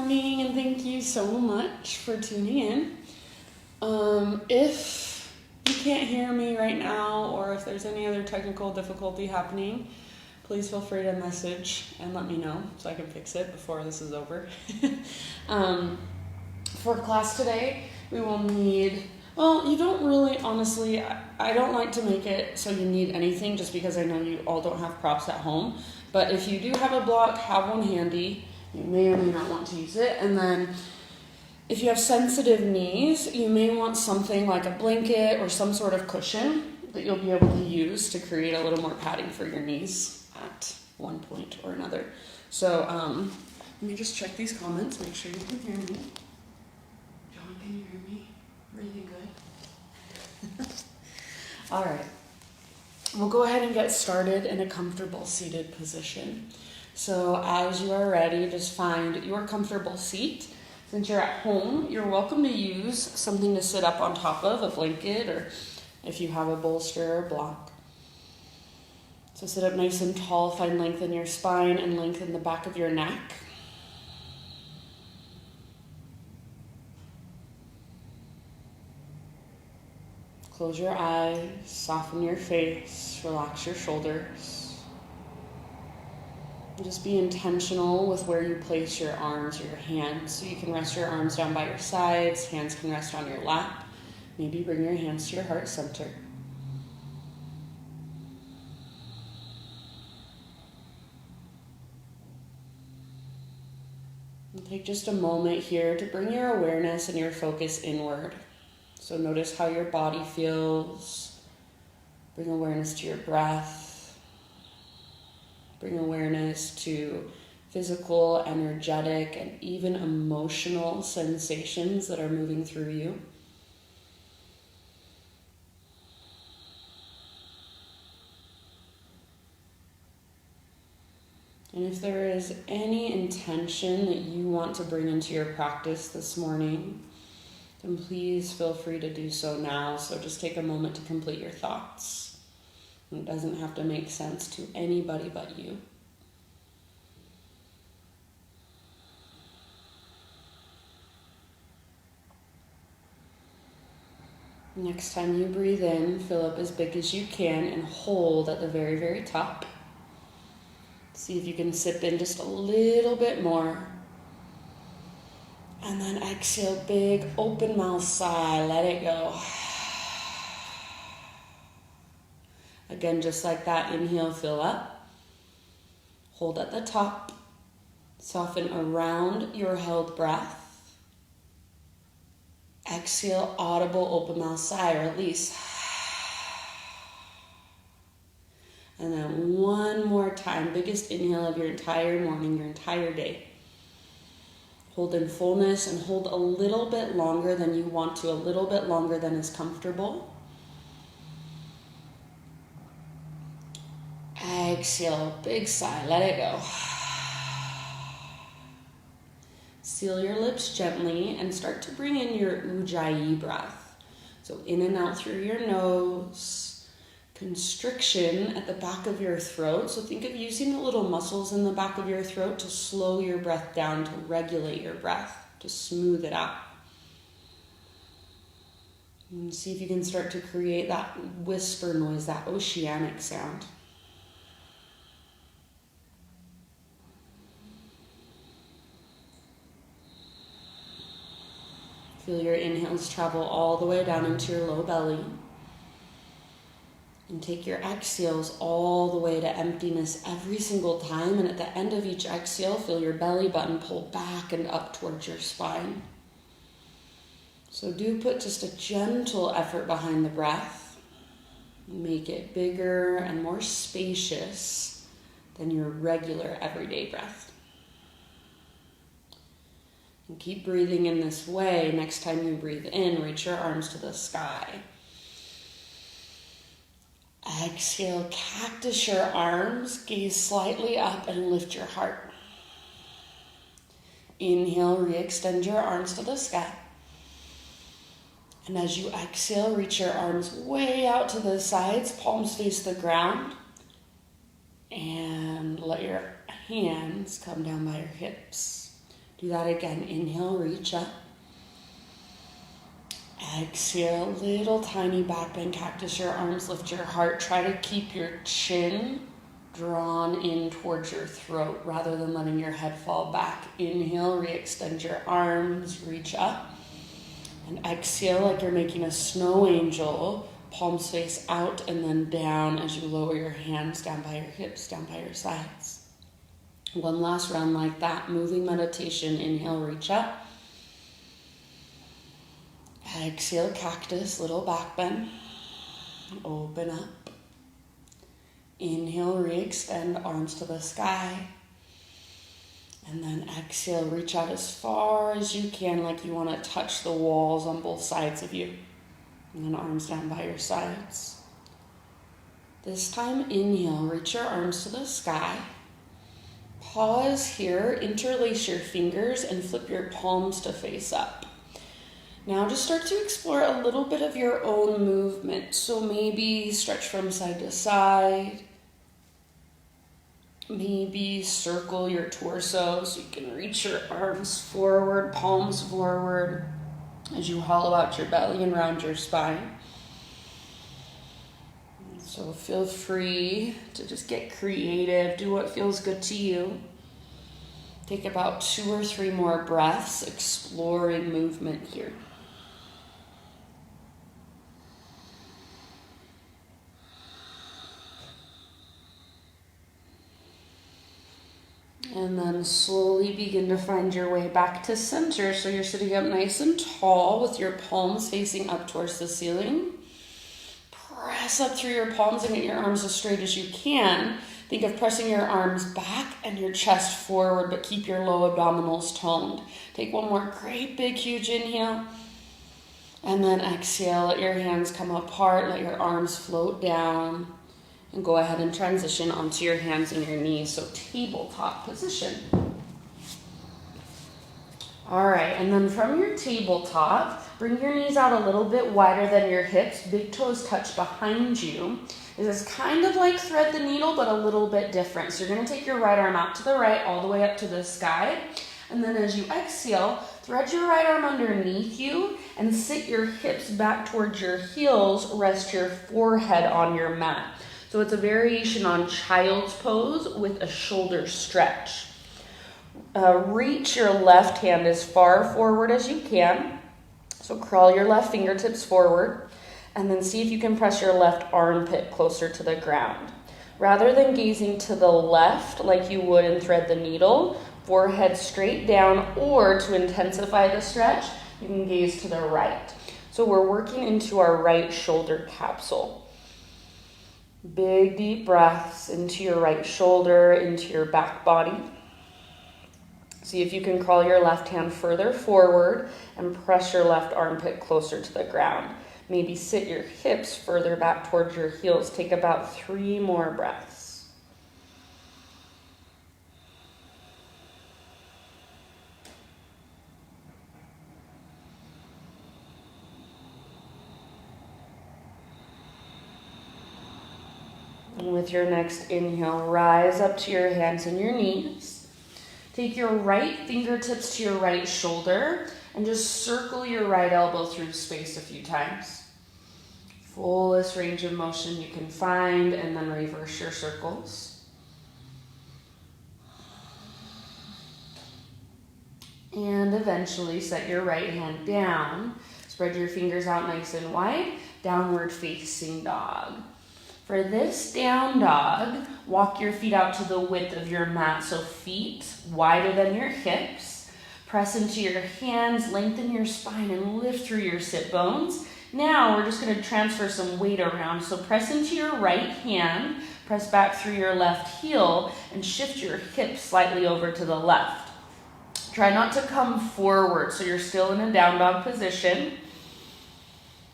morning, and thank you so much for tuning in. If you can't hear me right now, or if there's any other technical difficulty happening, please feel free to message and let me know so I can fix it before this is over. For class today, we will need, well, you don't really, honestly, I don't like to make it so you need anything just because I know you all don't have props at home. But if you do have a block, have one handy. You may or may not want to use it. And then if you have sensitive knees, you may want something like a blanket or some sort of cushion that you'll be able to use to create a little more padding for your knees at one point or another. So let me just check these comments, make sure you can hear me. John, can you hear me? Really good. All right. We'll go ahead and get started in a comfortable seated position. So as you are ready, just find your comfortable seat. Since you're at home, you're welcome to use something to sit up on top of, a blanket, or if you have a bolster or block. So sit up nice and tall, find length in your spine and lengthen the back of your neck. Close your eyes, soften your face, relax your shoulders. And just be intentional with where you place your arms or your hands. So you can rest your arms down by your sides, hands can rest on your lap. Maybe bring your hands to your heart center. And take just a moment here to bring your awareness and your focus inward. So notice how your body feels. Bring awareness to your breath. Bring awareness to physical, energetic, and even emotional sensations that are moving through you. And if there is any intention that you want to bring into your practice this morning, then please feel free to do so now. So just take a moment to complete your thoughts. It doesn't have to make sense to anybody but you. Next time you breathe in, fill up as big as you can and hold at the very, very top. See if you can sip in just a little bit more. And then exhale, big open mouth sigh, let it go. Again, just like that, inhale, fill up. Hold at the top. Soften around your held breath. Exhale, audible open mouth sigh, or release. And then one more time, biggest inhale of your entire morning, your entire day. Hold in fullness and hold a little bit longer than you want to, a little bit longer than is comfortable. Exhale, big sigh, let it go. Seal your lips gently and start to bring in your Ujjayi breath. So in and out through your nose. Constriction at the back of your throat. So think of using the little muscles in the back of your throat to slow your breath down, to regulate your breath, to smooth it out. And see if you can start to create that whisper noise, that oceanic sound. Feel your inhales travel all the way down into your low belly. And take your exhales all the way to emptiness every single time. And at the end of each exhale, feel your belly button pull back and up towards your spine. So do put just a gentle effort behind the breath. Make it bigger and more spacious than your regular everyday breath. And keep breathing in this way. Next time you breathe in, reach your arms to the sky. Exhale, cactus your arms, gaze slightly up and lift your heart. Inhale, re-extend your arms to the sky. And as you exhale, reach your arms way out to the sides, palms face the ground. And let your hands come down by your hips. Do that again. Inhale, reach up. Exhale, little tiny back bend cactus. Your arms lift your heart. Try to keep your chin drawn in towards your throat rather than letting your head fall back. Inhale, re-extend your arms, reach up. And exhale like you're making a snow angel. Palms face out and then down as you lower your hands down by your hips, down by your sides. One last round like that. Moving meditation. Inhale, reach up. Exhale, cactus, little back bend. Open up. Inhale, re-extend, arms to the sky. And then exhale, reach out as far as you can, like you want to touch the walls on both sides of you. And then arms down by your sides. This time, inhale, reach your arms to the sky. Pause here, interlace your fingers, and flip your palms to face up. Now just start to explore a little bit of your own movement. So maybe stretch from side to side. Maybe circle your torso so you can reach your arms forward, palms forward, as you hollow out your belly and round your spine. So feel free to just get creative, do what feels good to you. Take about 2 or 3 more breaths, exploring movement here. And then slowly begin to find your way back to center. So you're sitting up nice and tall with your palms facing up towards the ceiling. Press up through your palms and get your arms as straight as you can. Think of pressing your arms back and your chest forward, but keep your low abdominals toned. Take one more great big huge inhale. And then exhale, let your hands come apart, let your arms float down. And go ahead and transition onto your hands and your knees. So tabletop position. All right, and then from your tabletop, bring your knees out a little bit wider than your hips. Big toes touch behind you. This is kind of like thread the needle, but a little bit different. So you're going to take your right arm out to the right, all the way up to the sky. And then as you exhale, thread your right arm underneath you and sit your hips back towards your heels. Rest your forehead on your mat. So it's a variation on child's pose with a shoulder stretch. Reach your left hand as far forward as you can. So crawl your left fingertips forward and then see if you can press your left armpit closer to the ground. Rather than gazing to the left like you would in thread the needle, forehead straight down, or to intensify the stretch, you can gaze to the right. So we're working into our right shoulder capsule. Big deep breaths into your right shoulder, into your back body. See if you can crawl your left hand further forward and press your left armpit closer to the ground. Maybe sit your hips further back towards your heels. Take about 3 more breaths. And with your next inhale, rise up to your hands and your knees. Take your right fingertips to your right shoulder and just circle your right elbow through space a few times. Fullest range of motion you can find, and then reverse your circles. And eventually set your right hand down. Spread your fingers out nice and wide. Downward facing dog. For this down dog, walk your feet out to the width of your mat, so feet wider than your hips. Press into your hands, lengthen your spine, and lift through your sit bones. Now we're just going to transfer some weight around. So press into your right hand, press back through your left heel, and shift your hips slightly over to the left. Try not to come forward, so you're still in a down dog position.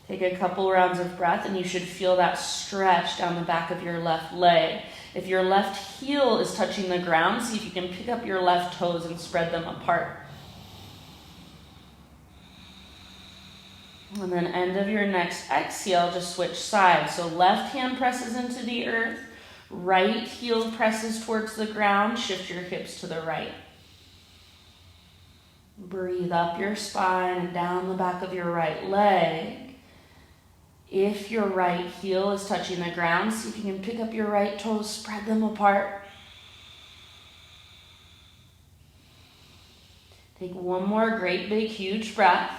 Take a couple rounds of breath and you should feel that stretch down the back of your left leg. If your left heel is touching the ground, see if you can pick up your left toes and spread them apart. And then end of your next exhale, just switch sides. So left hand presses into the earth, right heel presses towards the ground, shift your hips to the right. Breathe up your spine and down the back of your right leg. If your right heel is touching the ground, see if you can pick up your right toes, spread them apart. Take one more great big huge breath.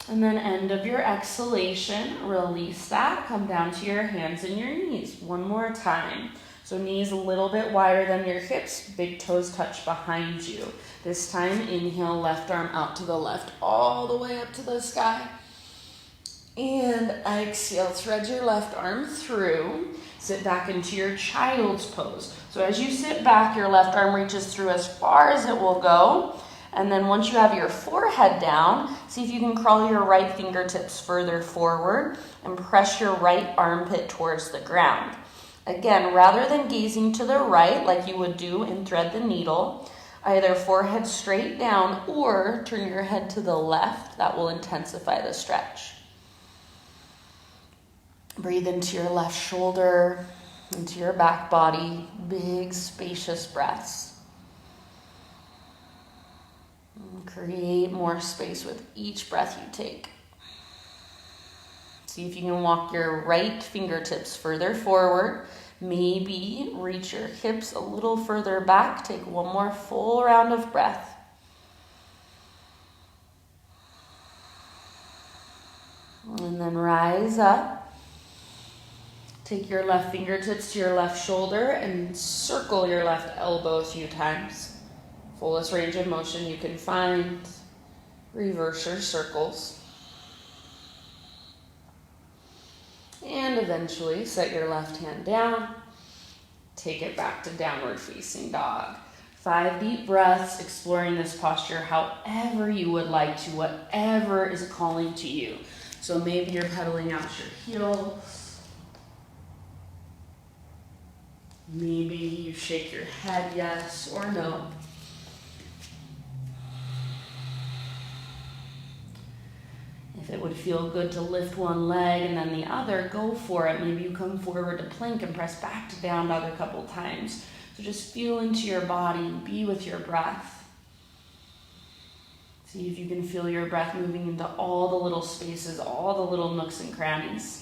And then end of your exhalation, release that. Come down to your hands and your knees. One more time. So knees a little bit wider than your hips, big toes touch behind you. This time, inhale, left arm out to the left, all the way up to the sky. And exhale, thread your left arm through. Sit back into your child's pose. So as you sit back, your left arm reaches through as far as it will go. And then once you have your forehead down, see if you can crawl your right fingertips further forward and press your right armpit towards the ground. Again, rather than gazing to the right like you would do in Thread the Needle, either forehead straight down or turn your head to the left. That will intensify the stretch. Breathe into your left shoulder, into your back body, big spacious breaths. And create more space with each breath you take. See if you can walk your right fingertips further forward. Maybe reach your hips a little further back. Take one more full round of breath. And then rise up. Take your left fingertips to your left shoulder and circle your left elbow a few times. Fullest range of motion you can find. Reverse your circles. And eventually set your left hand down. Take it back to downward facing dog. 5 deep breaths, exploring this posture however you would like to, whatever is calling to you. So maybe you're pedaling out your heels. Maybe you shake your head yes or no. If it would feel good to lift one leg and then the other, go for it. Maybe you come forward to plank and press back to down dog a couple times. So just feel into your body, be with your breath. See if you can feel your breath moving into all the little spaces, all the little nooks and crannies.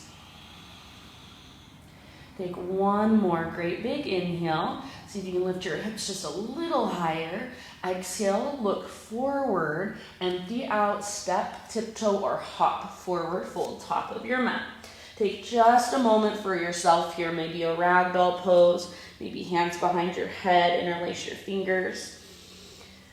Take one more great big inhale. See if you can lift your hips just a little higher. Exhale, look forward, empty out, step, tiptoe, or hop forward, fold top of your mat. Take just a moment for yourself here, maybe a ragdoll pose, maybe hands behind your head, interlace your fingers.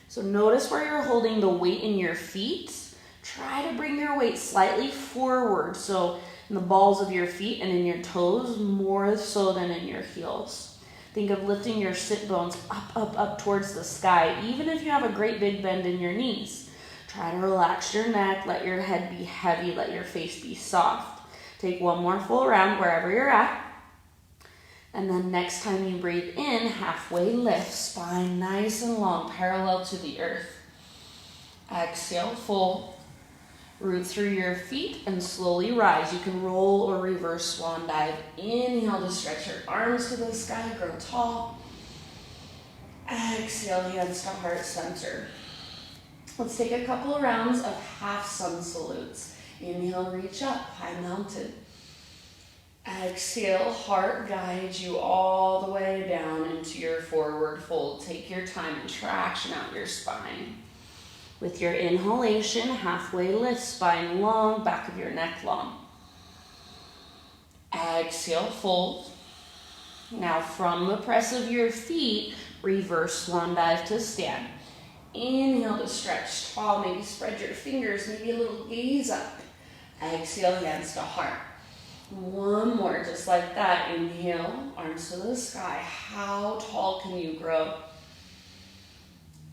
So notice where you're holding the weight in your feet. Try to bring your weight slightly forward, so in the balls of your feet and in your toes, more so than in your heels. Think of lifting your sit bones up, up, up towards the sky, even if you have a great big bend in your knees. Try to relax your neck, let your head be heavy, let your face be soft. Take one more full round wherever you're at. And then next time you breathe in, halfway lift, spine nice and long, parallel to the earth. Exhale, fold. Root through your feet and slowly rise. You can roll or reverse swan dive. Inhale to stretch your arms to the sky, grow tall. Exhale, hands to heart center. Let's take a couple of rounds of half sun salutes. Inhale, reach up, high mountain. Exhale, heart guides you all the way down into your forward fold. Take your time and traction out your spine. With your inhalation, halfway lift, spine long, back of your neck long. Exhale, fold. Now from the press of your feet, reverse swan dive to stand. Inhale to stretch tall, maybe spread your fingers, maybe a little gaze up. Exhale, hands to heart. One more, just like that. Inhale, arms to the sky. How tall can you grow?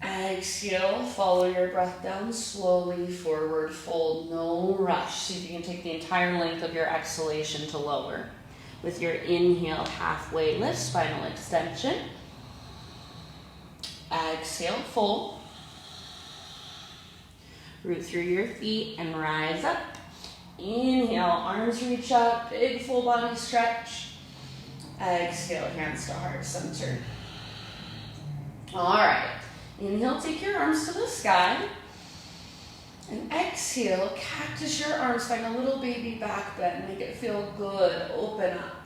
Exhale, follow your breath down slowly, forward fold, no rush. See if you can take the entire length of your exhalation to lower. With your inhale, halfway lift, spinal extension. Exhale, fold. Root through your feet and rise up. Inhale, arms reach up, big full body stretch. Exhale, hands to heart center. All right. Inhale, take your arms to the sky. And exhale, cactus your arms, find a little baby back bend. Make it feel good, open up.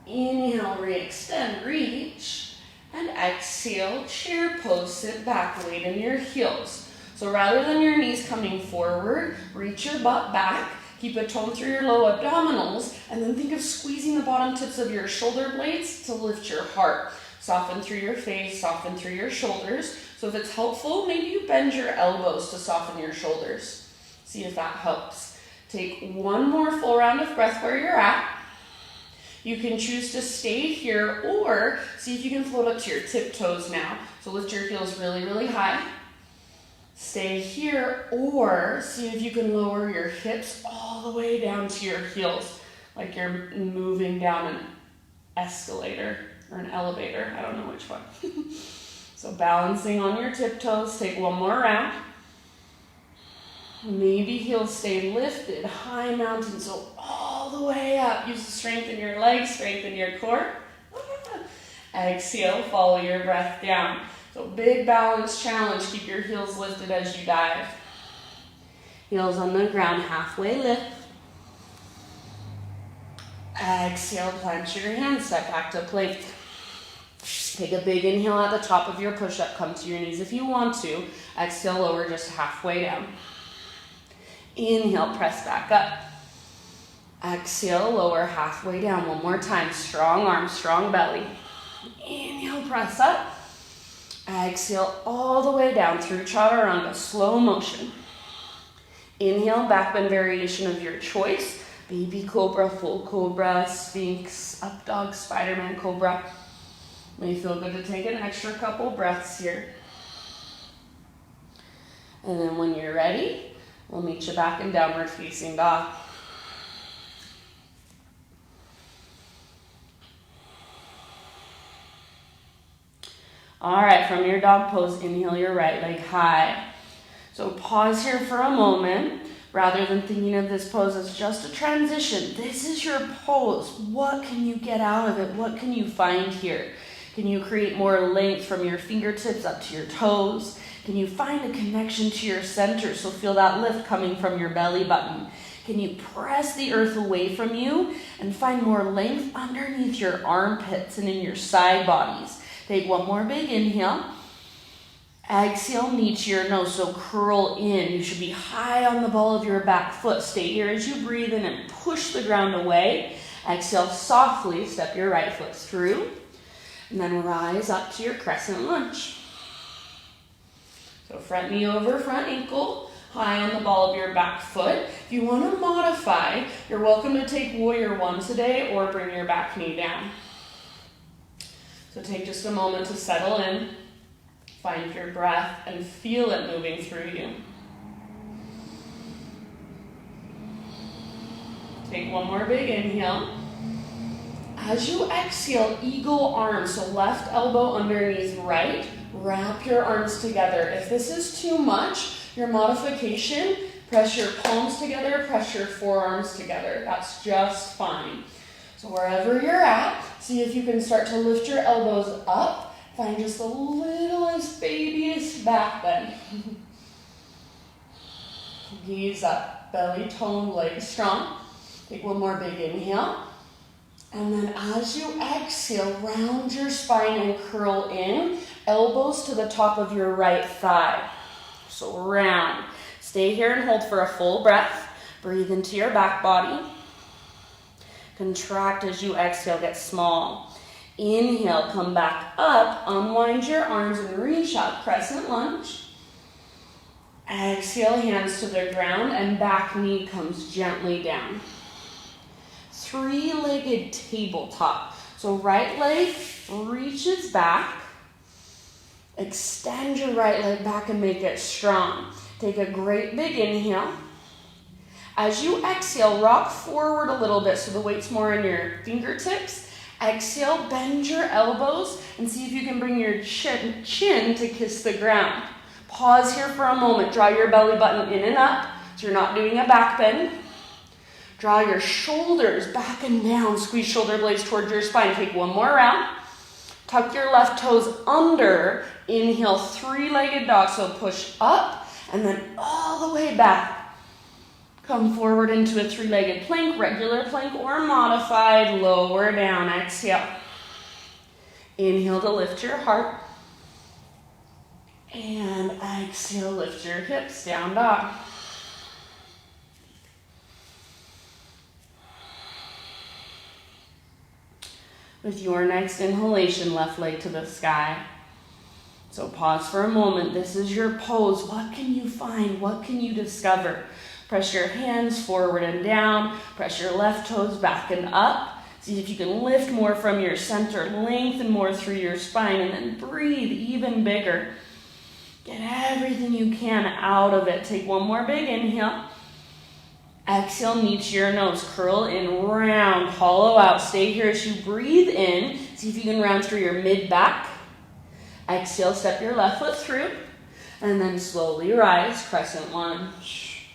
Inhale, re-extend, reach. And exhale, chair pose, sit back, weight in your heels. So rather than your knees coming forward, reach your butt back, keep a tone through your low abdominals, and then think of squeezing the bottom tips of your shoulder blades to lift your heart. Soften through your face, soften through your shoulders. So if it's helpful, maybe you bend your elbows to soften your shoulders. See if that helps. Take one more full round of breath where you're at. You can choose to stay here or see if you can float up to your tiptoes now. So lift your heels really, really high. Stay here or see if you can lower your hips all the way down to your heels, like you're moving down an escalator or an elevator. I don't know which one. So balancing on your tiptoes. Take one more round. Maybe heels stay lifted, high mountain, so all the way up. Use the strength in your legs, strengthen your core. Exhale, follow your breath down. So big balance challenge. Keep your heels lifted as you dive. Heels on the ground, halfway lift. Exhale, plant your hands, step back to plank. Take a big inhale at the top of your push-up. Come to your knees if you want to. Exhale, lower just halfway down. Inhale, press back up. Exhale, lower halfway down. One more time. Strong arms, strong belly. Inhale, press up. Exhale, all the way down through chaturanga, slow motion. Inhale, back bend variation of your choice. Baby cobra, full cobra, sphinx, up dog, Spider-Man cobra. May feel good to take an extra couple breaths here. And then when you're ready, we'll meet you back in downward facing dog. All right, from your dog pose, inhale your right leg high. So pause here for a moment. Rather than thinking of this pose as just a transition, this is your pose. What can you get out of it? What can you find here? Can you create more length from your fingertips up to your toes? Can you find a connection to your center? So feel that lift coming from your belly button. Can you press the earth away from you and find more length underneath your armpits and in your side bodies? Take one more big inhale. Exhale, knee to your nose, so curl in. You should be high on the ball of your back foot. Stay here as you breathe in and push the ground away. Exhale, softly step your right foot through. And then rise up to your crescent lunge. So front knee over front ankle, high on the ball of your back foot. If you want to modify, you're welcome to take warrior one today or bring your back knee down. So take just a moment to settle in, find your breath, and feel it moving through you. Take one more big inhale. As you exhale, eagle arms, so left elbow underneath right, wrap your arms together. If this is too much, your modification, press your palms together, press your forearms together. That's just fine. So wherever you're at, see if you can start to lift your elbows up. Find just the littlest, babiest back bend. Gaze up, belly toned, legs strong. Take one more big inhale. And then as you exhale, round your spine and curl in. Elbows to the top of your right thigh. So round. Stay here and hold for a full breath. Breathe into your back body. Contract as you exhale, get small. Inhale, come back up. Unwind your arms and reach out, crescent lunge. Exhale, hands to the ground and back knee comes gently down. Three-legged tabletop. So right leg reaches back. Extend your right leg back and make it strong. Take a great big inhale. As you exhale, rock forward a little bit so the weight's more on your fingertips. Exhale, bend your elbows and see if you can bring your chin to kiss the ground. Pause here for a moment. Draw your belly button in and up so you're not doing a back bend. Draw your shoulders back and down. Squeeze shoulder blades towards your spine. Take one more round. Tuck your left toes under. Inhale, three-legged dog. So push up and then all the way back. Come forward into a three-legged plank, regular plank or modified. Lower down. Exhale. Inhale to lift your heart. And exhale, lift your hips, down dog. With your next inhalation, left leg to the sky. So pause for a moment. This is your pose. What can you find? What can you discover? Press your hands forward and down. Press your left toes back and up. See if you can lift more from your center. Lengthen more through your spine. And then breathe even bigger. Get everything you can out of it. Take one more big inhale. Exhale, knee to your nose. Curl in, round, hollow out. Stay here as you breathe in. See if you can round through your mid-back. Exhale, step your left foot through. And then slowly rise, crescent lunge.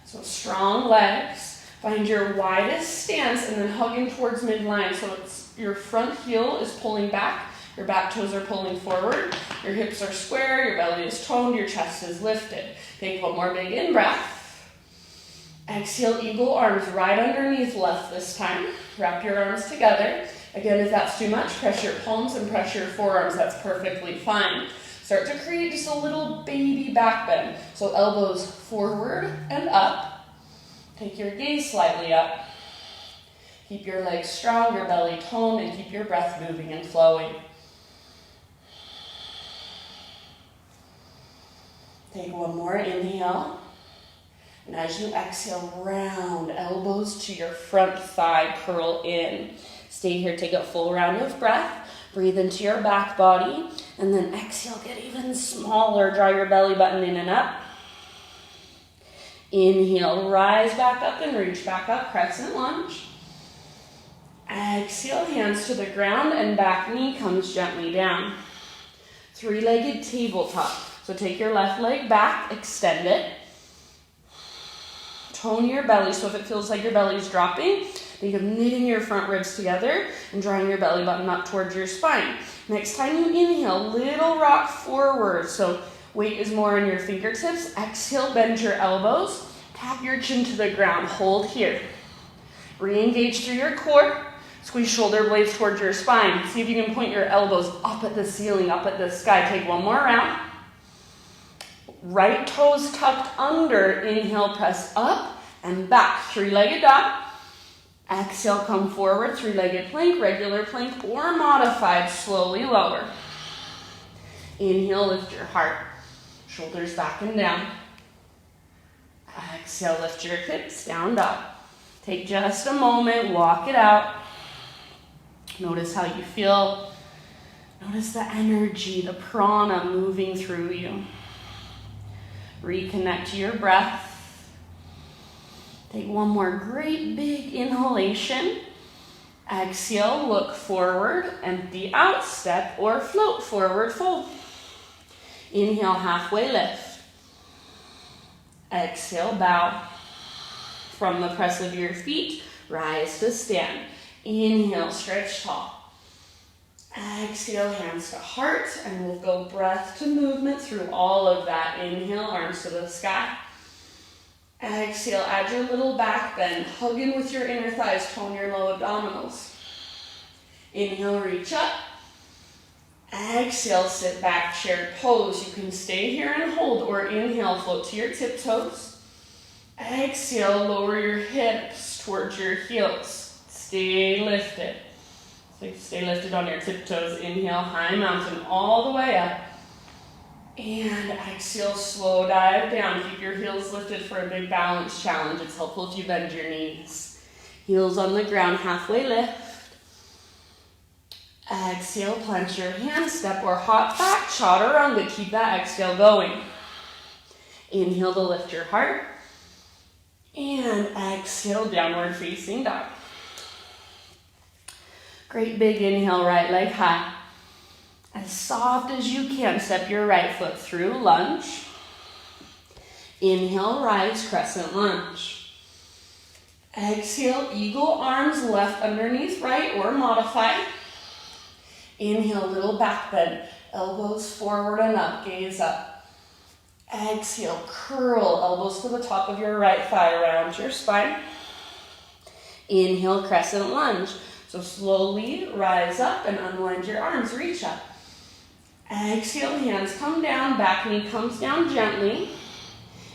So strong legs. Find your widest stance and then hugging towards midline. So it's your front heel is pulling back. Your back toes are pulling forward, your hips are square, your belly is toned, your chest is lifted. Take one more big in-breath. Exhale, eagle arms right underneath left this time. Wrap your arms together. Again, if that's too much, press your palms and press your forearms. That's perfectly fine. Start to create just a little baby back bend. So elbows forward and up. Take your gaze slightly up. Keep your legs strong, your belly toned, and keep your breath moving and flowing. Take one more inhale. And as you exhale, round elbows to your front thigh, curl in. Stay here, take a full round of breath. Breathe into your back body. And then exhale, get even smaller. Draw your belly button in and up. Inhale, rise back up and reach back up, crescent lunge. Exhale, hands to the ground and back knee comes gently down. Three-legged tabletop. So take your left leg back, extend it. Tone your belly, so if it feels like your belly is dropping, think of knitting your front ribs together and drawing your belly button up towards your spine. Next time you inhale, little rock forward. So weight is more on your fingertips. Exhale, bend your elbows. Tap your chin to the ground. Hold here. Re-engage through your core. Squeeze shoulder blades towards your spine. See if you can point your elbows up at the ceiling, up at the sky. Take one more round. Right toes tucked under. Inhale, press up and back. Three-legged dog. Exhale, come forward. Three-legged plank, regular plank, or modified. Slowly lower. Inhale, lift your heart. Shoulders back and down. Exhale, lift your hips, down dog. Take just a moment, walk it out. Notice how you feel. Notice the energy, the prana moving through you. Reconnect to your breath. Take one more great big inhalation. Exhale, look forward, empty out, step or float, forward fold. Inhale, halfway lift. Exhale, bow. From the press of your feet, rise to stand. Inhale, stretch tall. Exhale, hands to heart, and we'll go breath to movement through all of that. Inhale, arms to the sky. Exhale, add your little back bend. Hug in with your inner thighs, tone your low abdominals. Inhale, reach up. Exhale, sit back, chair pose. You can stay here and hold, or inhale, float to your tiptoes. Exhale, lower your hips towards your heels. Stay lifted. So stay lifted on your tiptoes. Inhale, high mountain all the way up. And exhale, slow dive down. Keep your heels lifted for a big balance challenge. It's helpful if you bend your knees. Heels on the ground, halfway lift. Exhale, plant your hands, step or hop back, chaturanga. Keep that exhale going. Inhale to lift your heart. And exhale, downward facing dog. Great big inhale, right leg high. As soft as you can, step your right foot through, lunge. Inhale, rise, crescent lunge. Exhale, eagle arms left underneath right or modify. Inhale, little back bend. Elbows forward and up, gaze up. Exhale, curl, elbows to the top of your right thigh, around your spine. Inhale, crescent lunge. So slowly rise up and unwind your arms, reach up. Exhale, hands come down, back knee comes down gently.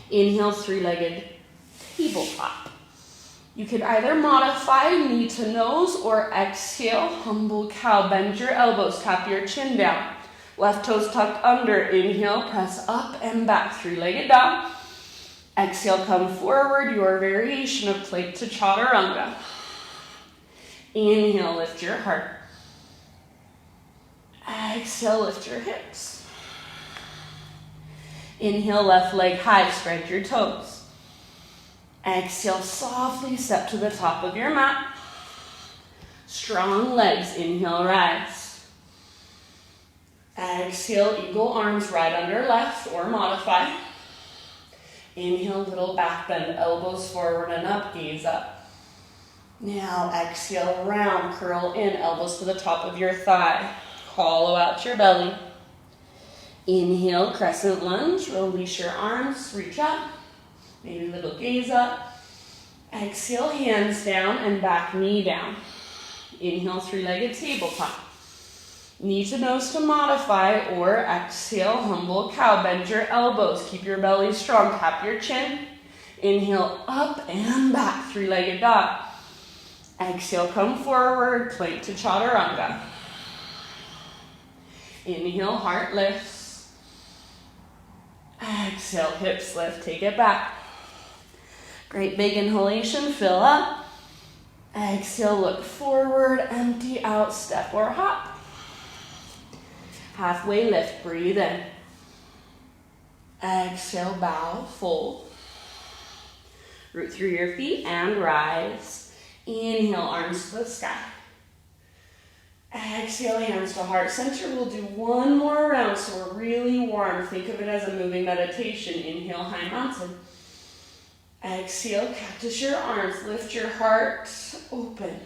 Inhale, three-legged tabletop. You could either modify knee to nose or exhale, humble cow. Bend your elbows, tap your chin down. Left toes tucked under. Inhale, press up and back, three-legged dog. Exhale, come forward, your variation of plank to chaturanga. Inhale, lift your heart. Exhale, lift your hips. Inhale, left leg high, spread your toes. Exhale, softly step to the top of your mat. Strong legs, inhale, rise. Exhale, eagle arms right under left or modify. Inhale, little back bend, elbows forward and up, gaze up. Now exhale, round, curl in, elbows to the top of your thigh. Hollow out your belly. Inhale, crescent lunge, release your arms, reach up. Maybe a little gaze up. Exhale, hands down and back knee down. Inhale, three-legged tabletop. Knee to nose to modify or exhale, humble cow. Bend your elbows, keep your belly strong, tap your chin. Inhale, up and back, three-legged dog. Exhale, come forward, plank to chaturanga. Inhale, heart lifts. Exhale, hips lift, take it back. Great big inhalation, fill up. Exhale, look forward, empty out, step or hop. Halfway lift, breathe in. Exhale, bow, fold. Root through your feet and rise. Inhale, arms to the sky. Exhale, hands to heart center. We'll do one more round so we're really warm. Think of it as a moving meditation. Inhale, high mountain. Exhale, cactus your arms. Lift your heart open.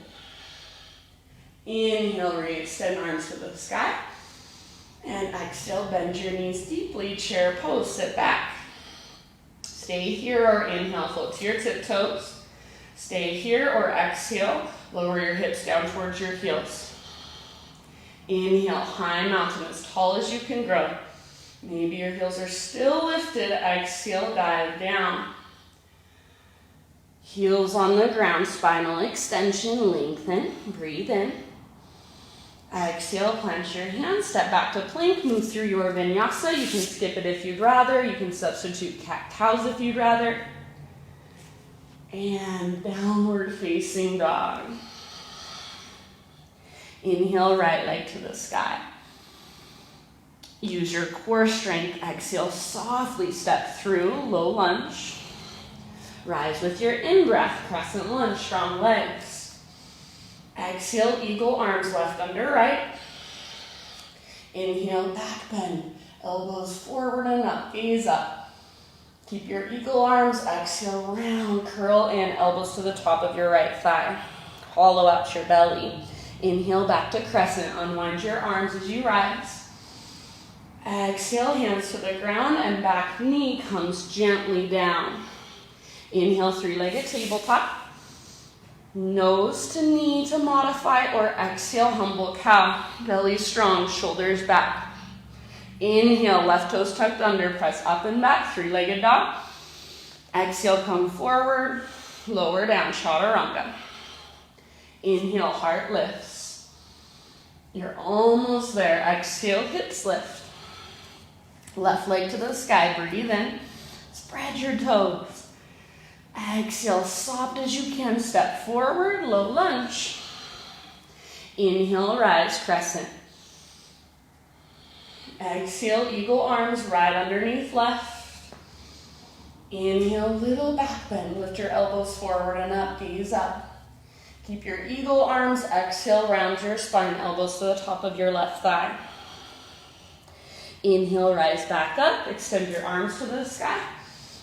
Inhale, re-extend arms to the sky. And exhale, bend your knees deeply. Chair pose, sit back. Stay here or inhale, float to your tiptoes. Stay here or exhale, lower your hips down towards your heels. Inhale, high mountain, as tall as you can grow. Maybe your heels are still lifted. Exhale, dive down. Heels on the ground, spinal extension, lengthen, breathe in. Exhale, plant your hands, step back to plank, move through your vinyasa. You can skip it if you'd rather. You can substitute cat-cows if you'd rather. And downward facing dog. Inhale, right leg to the sky. Use your core strength. Exhale, softly step through, low lunge. Rise with your in-breath, crescent lunge, strong legs. Exhale, eagle arms left under right. Inhale, back bend, elbows forward and up, gaze up. Keep your eagle arms, exhale, round, curl in, elbows to the top of your right thigh. Hollow out your belly. Inhale, back to crescent, unwind your arms as you rise. Exhale, hands to the ground and back knee comes gently down. Inhale, three-legged tabletop. Nose to knee to modify or exhale, humble cow. Belly strong, shoulders back. Inhale, left toes tucked under, press up and back, three-legged dog. Exhale, come forward, lower down, chaturanga. Inhale, heart lifts. You're almost there. Exhale, hips lift. Left leg to the sky, breathe in. Spread your toes. Exhale, soft as you can, step forward, low lunge. Inhale, rise, crescent. Exhale, eagle arms right underneath left. Inhale, little back bend, lift your elbows forward and up, gaze up. Keep your eagle arms, exhale, round your spine, elbows to the top of your left thigh. Inhale, rise back up, extend your arms to the sky.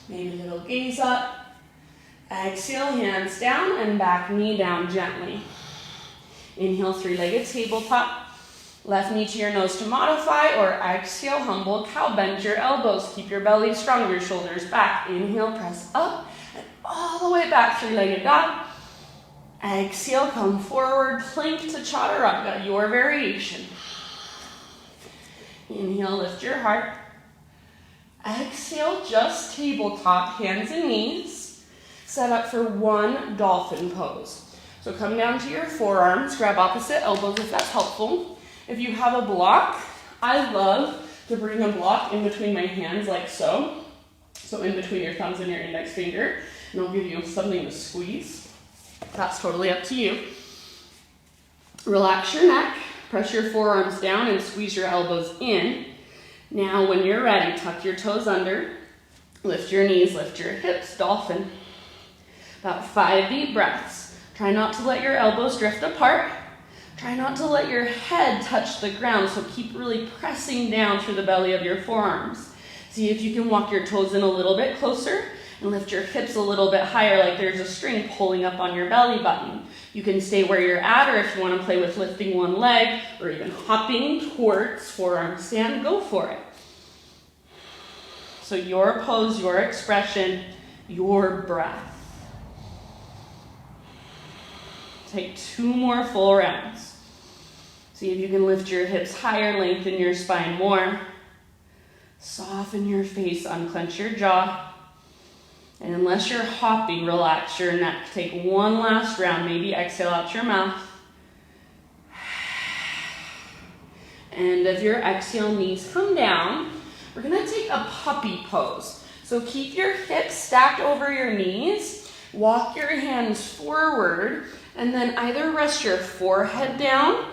Maybe a little gaze up. Exhale, hands down and back knee down gently. Inhale, three-legged tabletop. Left knee to your nose to modify, or exhale, humble cow. Bend your elbows. Keep your belly strong, your shoulders back. Inhale, press up and all the way back, three-legged dog. Exhale, come forward, plank to chaturanga, your variation. Inhale, lift your heart. Exhale, just tabletop, hands and knees. Set up for one dolphin pose. So come down to your forearms, grab opposite elbows if that's helpful. If you have a block, I love to bring a block in between my hands like so. So in between your thumbs and your index finger, and I'll give you something to squeeze. That's totally up to you. Relax your neck, press your forearms down and squeeze your elbows in. Now when you're ready, tuck your toes under, lift your knees, lift your hips, dolphin. About 5 deep breaths. Try not to let your elbows drift apart. Try not to let your head touch the ground, so keep really pressing down through the belly of your forearms. See if you can walk your toes in a little bit closer and lift your hips a little bit higher like there's a string pulling up on your belly button. You can stay where you're at, or if you want to play with lifting one leg or even hopping towards forearm stand, go for it. So your pose, your expression, your breath. Take 2 more full rounds. See if you can lift your hips higher, lengthen your spine more. Soften your face, unclench your jaw. And unless you're hopping, relax your neck. Take one last round, maybe exhale out your mouth. And as your exhale, knees come down, we're gonna take a puppy pose. So keep your hips stacked over your knees, walk your hands forward, and then either rest your forehead down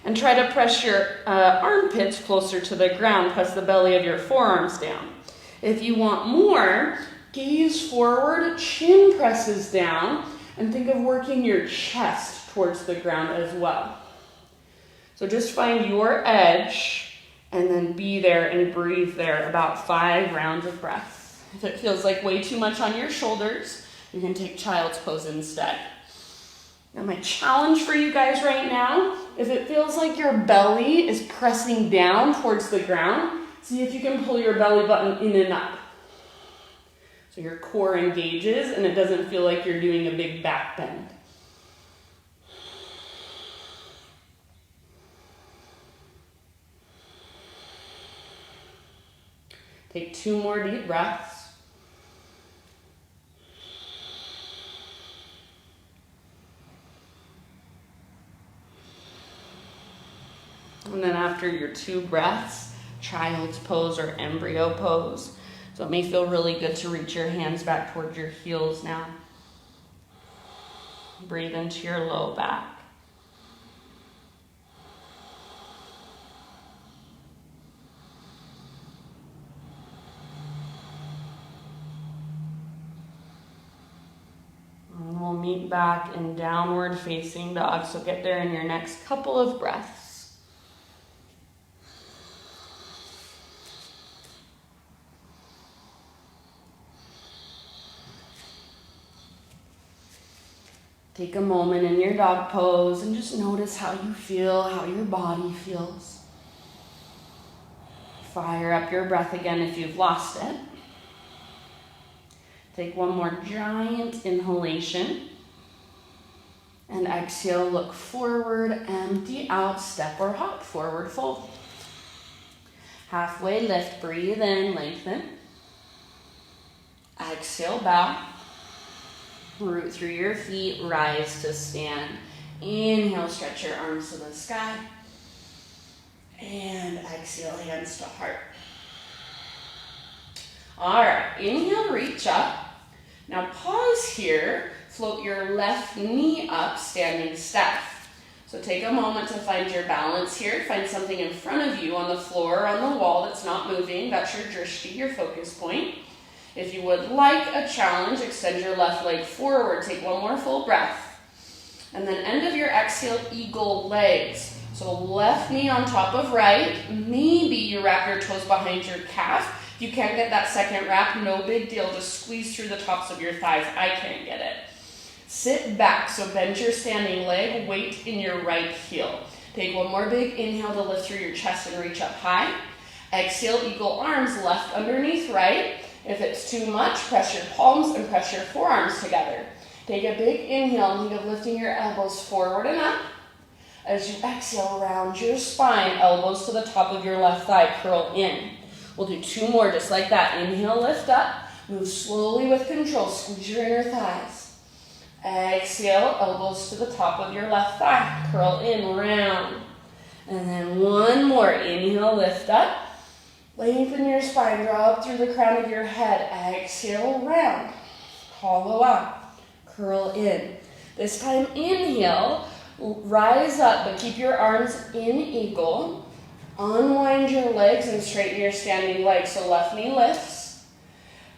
and try to press your armpits closer to the ground. Press the belly of your forearms down. If you want more, gaze forward, chin presses down, and think of working your chest towards the ground as well. So just find your edge and then be there and breathe there. About 5 rounds of breath. If it feels like way too much on your shoulders, you can take child's pose instead. Now my challenge for you guys right now, if it feels like your belly is pressing down towards the ground, see if you can pull your belly button in and up. So your core engages and it doesn't feel like you're doing a big back bend. Take 2 more deep breaths. And then after your 2 breaths, child's pose or embryo pose. So it may feel really good to reach your hands back towards your heels now. Breathe into your low back. And we'll meet back in downward facing dog. So get there in your next couple of breaths. Take a moment in your dog pose and just notice how you feel, how your body feels. Fire up your breath again if you've lost it. Take one more giant inhalation. And exhale, look forward, empty out, step or hop, forward fold. Halfway lift, breathe in, lengthen. Exhale, bow. Root through your feet, rise to stand. Inhale, stretch your arms to the sky. And exhale, hands to heart. All right, inhale, reach up. Now pause here, float your left knee up, standing staff. So take a moment to find your balance here. Find something in front of you on the floor or on the wall that's not moving. That's your drishti, your focus point. If you would like a challenge, extend your left leg forward. Take one more full breath. And then end of your exhale, eagle legs. So left knee on top of right. Maybe you wrap your toes behind your calf. If you can't get that second wrap, no big deal. Just squeeze through the tops of your thighs. I can't get it. Sit back, so bend your standing leg, weight in your right heel. Take one more big inhale to lift through your chest and reach up high. Exhale, eagle arms, left underneath right. If it's too much, press your palms and press your forearms together. Take a big inhale and think of lifting your elbows forward and up. As you exhale, round your spine, elbows to the top of your left thigh, curl in. We'll do 2 more just like that. Inhale, lift up. Move slowly with control. Squeeze your inner thighs. Exhale, elbows to the top of your left thigh. Curl in, round. And then 1 more. Inhale, lift up. Lengthen your spine. Draw up through the crown of your head. Exhale, round. Hollow out. Curl in. This time, inhale. Rise up, but keep your arms in eagle. Unwind your legs and straighten your standing legs. So left knee lifts.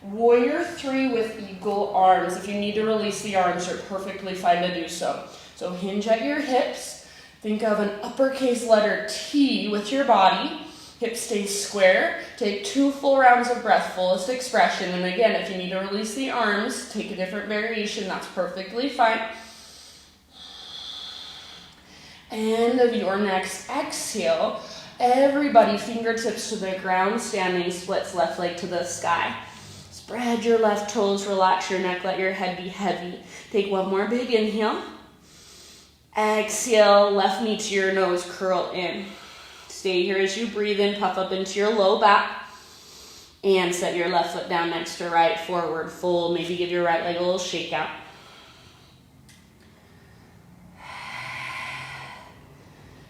Warrior 3 with eagle arms. If you need to release the arms, you're perfectly fine to do so. So hinge at your hips. Think of an uppercase letter T with your body. Hips stay square. Take 2 full rounds of breath, fullest expression. And again, if you need to release the arms, take a different variation. That's perfectly fine. End of your next exhale. Everybody, fingertips to the ground, standing splits, left leg to the sky. Spread your left toes, relax your neck, let your head be heavy. Take 1 more big inhale. Exhale, left knee to your nose, curl in. Stay here as you breathe in, puff up into your low back. And set your left foot down next to right, forward, fold. Maybe give your right leg a little shake out.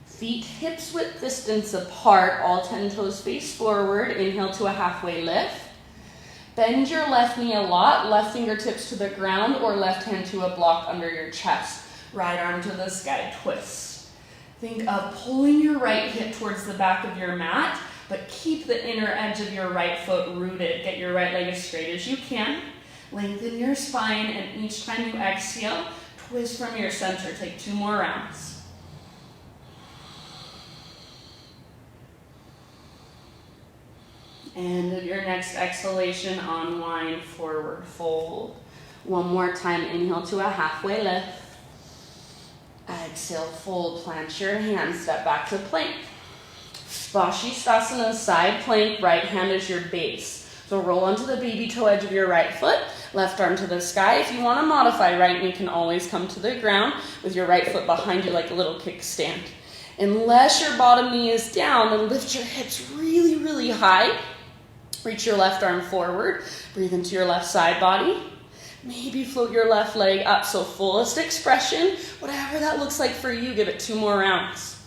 Feet hips width distance apart, all 10 toes face forward. Inhale to a halfway lift. Bend your left knee a lot, left fingertips to the ground or left hand to a block under your chest. Right arm to the sky, twist. Think of pulling your right hip towards the back of your mat, but keep the inner edge of your right foot rooted. Get your right leg as straight as you can. Lengthen your spine, and each time you exhale, twist from your center. Take 2 more rounds. And of your next exhalation, unwind, forward fold. 1 more time, inhale to a halfway lift. Exhale, fold, plant your hands, step back to plank. Svashisthasana, side plank, right hand is your base. So roll onto the baby toe edge of your right foot, left arm to the sky. If you want to modify, right knee can always come to the ground with your right foot behind you like a little kickstand. Unless your bottom knee is down, then lift your hips really, really high. Reach your left arm forward. Breathe into your left side body. Maybe float your left leg up, so fullest expression. Whatever that looks like for you, give it 2 more rounds.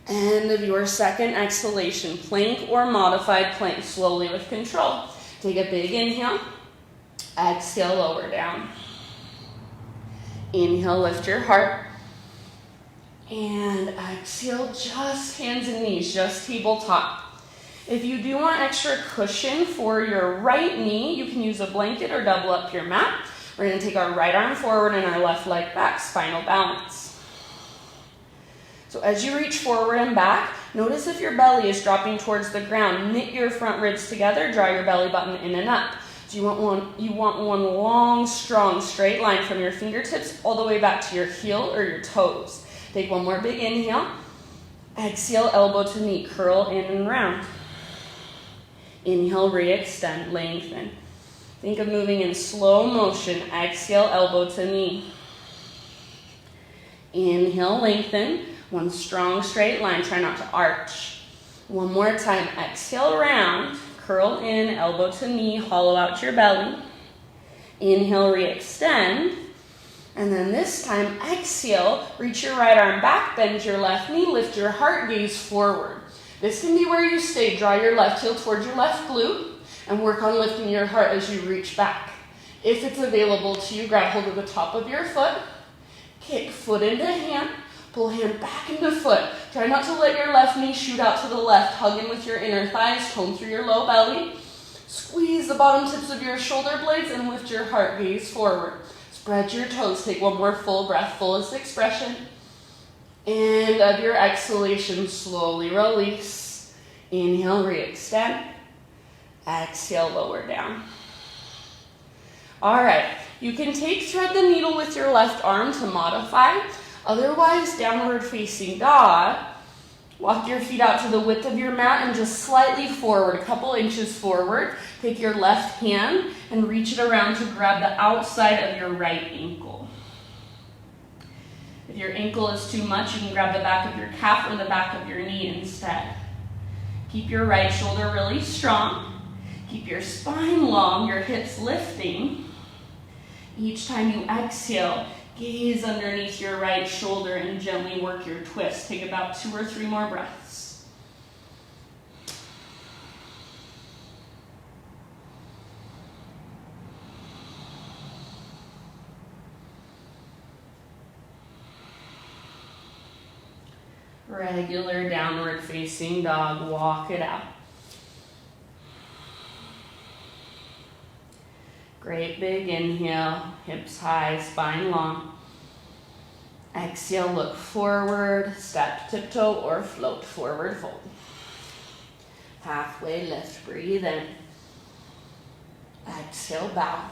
End of your second exhalation, plank or modified plank, slowly with control. Take a big inhale. Exhale, lower down. Inhale, lift your heart. And exhale, just hands and knees, just tabletop. If you do want extra cushion for your right knee, you can use a blanket or double up your mat. We're going to take our right arm forward and our left leg back, spinal balance. So as you reach forward and back, notice if your belly is dropping towards the ground. Knit your front ribs together, draw your belly button in and up. So you want one long, strong, straight line from your fingertips all the way back to your heel or your toes. Take 1 more big inhale. Exhale, elbow to knee, curl in and round. Inhale, re-extend, lengthen. Think of moving in slow motion. Exhale, elbow to knee. Inhale, lengthen. 1 strong straight line, try not to arch. 1 more time, exhale, round. Curl in, elbow to knee, hollow out your belly. Inhale, re-extend. And then this time, exhale, reach your right arm back, bend your left knee, lift your heart, gaze forward. This can be where you stay. Draw your left heel towards your left glute and work on lifting your heart as you reach back. If it's available to you, grab hold of the top of your foot, kick foot into hand, pull hand back into foot. Try not to let your left knee shoot out to the left. Hug in with your inner thighs, tone through your low belly. Squeeze the bottom tips of your shoulder blades and lift your heart, gaze forward. Spread your toes. Take 1 more full breath, fullest expression. And of your exhalation, slowly release. Inhale, re-extend. Exhale, lower down. All right, you can thread the needle with your left arm to modify. Otherwise, downward facing dog. Walk your feet out to the width of your mat and just slightly forward, a couple inches forward. Take your left hand and reach it around to grab the outside of your right ankle. If your ankle is too much, you can grab the back of your calf or the back of your knee instead. Keep your right shoulder really strong. Keep your spine long, your hips lifting. Each time you exhale, gaze underneath your right shoulder and gently work your twist. Take about 2 or 3 more breaths. Regular downward facing dog, walk it out. Great big inhale, hips high, spine long. Exhale, look forward, step, tiptoe, or float, forward fold. Halfway lift, breathe in. Exhale, bow.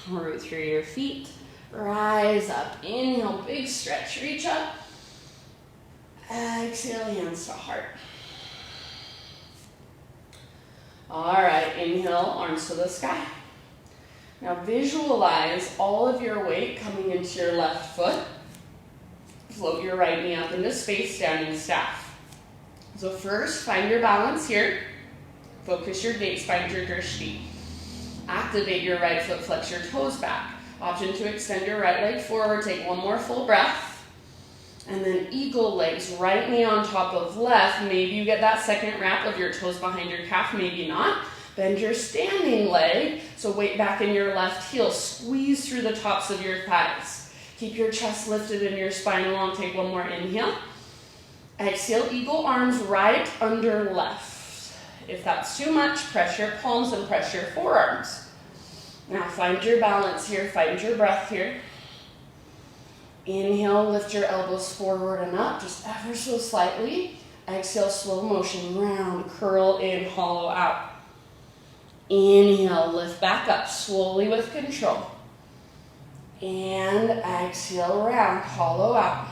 Root through your feet, rise up. Inhale, big stretch, reach up. Exhale, hands to heart. All right, inhale, arms to the sky. Now visualize all of your weight coming into your left foot. Float your right knee up into space, standing staff. So first, find your balance here. Focus your gaze, find your drishti. Activate your right foot, flex your toes back. Option to extend your right leg forward, take 1 more full breath. And then eagle legs, right knee on top of left. Maybe you get that second wrap of your toes behind your calf, maybe not. Bend your standing leg, so weight back in your left heel. Squeeze through the tops of your thighs. Keep your chest lifted and your spine long. Take 1 more inhale. Exhale, eagle arms right under left. If that's too much, press your palms and press your forearms. Now find your balance here, find your breath here. Inhale, lift your elbows forward and up, just ever so slightly. Exhale, slow motion, round, curl in, hollow out. Inhale, lift back up, slowly with control. And exhale, round, hollow out.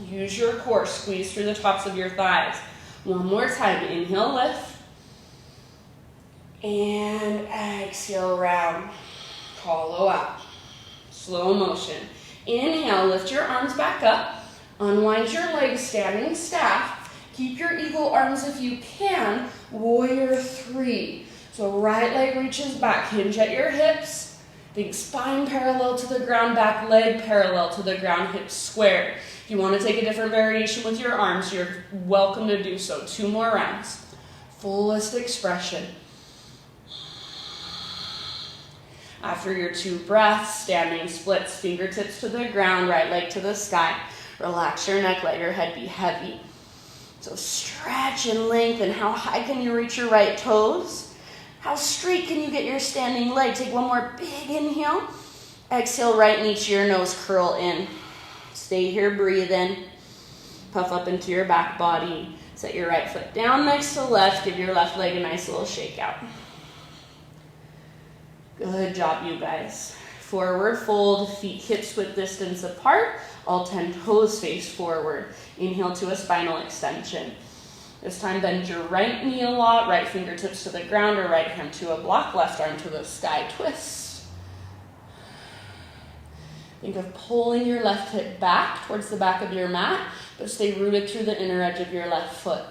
Use your core, squeeze through the tops of your thighs. 1 more time, inhale, lift. And exhale, round, hollow out. Slow motion. Inhale, lift your arms back up. Unwind your legs, standing staff. Keep your eagle arms if you can. Warrior 3. So right leg reaches back, hinge at your hips. Think spine parallel to the ground, back leg parallel to the ground, hips square. If you want to take a different variation with your arms, you're welcome to do so. 2 more rounds. Fullest expression. After your 2 breaths, standing splits, fingertips to the ground, right leg to the sky. Relax your neck, let your head be heavy. So stretch and lengthen. How high can you reach your right toes? How straight can you get your standing leg? Take 1 more big inhale. Exhale, right knee to your nose, curl in. Stay here, breathe in. Puff up into your back body. Set your right foot down next to left. Give your left leg a nice little shake out. Good job, you guys. Forward fold, feet hips width distance apart. All 10 toes face forward. Inhale to a spinal extension. This time bend your right knee a lot, right fingertips to the ground or right hand to a block, left arm to the sky, twist. Think of pulling your left hip back towards the back of your mat, but stay rooted through the inner edge of your left foot.